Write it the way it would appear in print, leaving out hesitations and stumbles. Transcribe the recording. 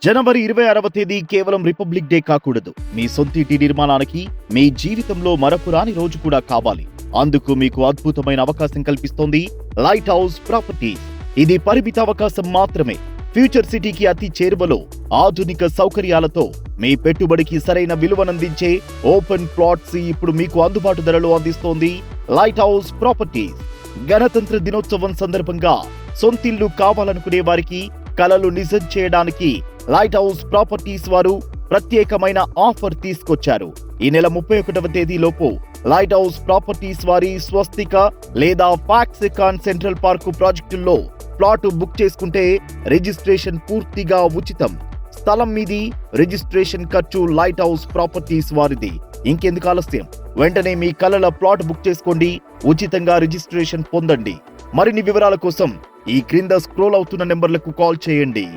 జనవరి 26వ తేదీ కేవలం republic day కాకూడదు. మీ సొంతింటి నిర్మాణానికి, మీ జీవితంలో మరపురాని రోజు కూడా కావాలి. అందుకు మీకు అద్భుతమైన అవకాశం కల్పిస్తోంది లైట్ హౌస్ ప్రాపర్టీస్. ఇది పరిమిత అవకాశం మాత్రమే. ఫ్యూచర్ సిటీకి అతి చేరువలో ఆధునిక సౌకర్యాలతో మీ పెట్టుబడికి సరైన విలువనందించే ఓపెన్ ప్లాట్స్ ఇప్పుడు మీకు అందుబాటు ధరలో అందిస్తోంది లైట్ హౌస్ ప్రాపర్టీస్. గణతంత్ర దినోత్సవం సందర్భంగా సొంతిల్లు కావాలనుకునే వారికి కలలు నిజం చేయడానికి లైట్ హౌస్ ప్రాపర్టీస్ వారు ప్రత్యేకమైన ఆఫర్ తీసుకొచ్చారు. ఈ నెల 31వ తేదీలోపు లైట్ హౌస్ ప్రాపర్టీస్ వారి స్వస్తిక లేదా ఫాక్సికాన్ సెంట్రల్ పార్కు ప్రాజెక్టుల్లో ప్లాట్ బుక్ చేసుకుంటే రిజిస్ట్రేషన్ పూర్తిగా ఉచితం. స్థలం మీది, రిజిస్ట్రేషన్ ఖర్చు లైట్ హౌస్ ప్రాపర్టీస్ వారిది. ఇంకెందుకు ఆలస్యం? వెంటనే మీ కలల ప్లాట్ బుక్ చేసుకోండి, ఉచితంగా రిజిస్ట్రేషన్ పొందండి. మరిన్ని వివరాల కోసం ఈ క్రింద స్క్రోల్ అవుతున్న నెంబర్లకు కాల్ చేయండి.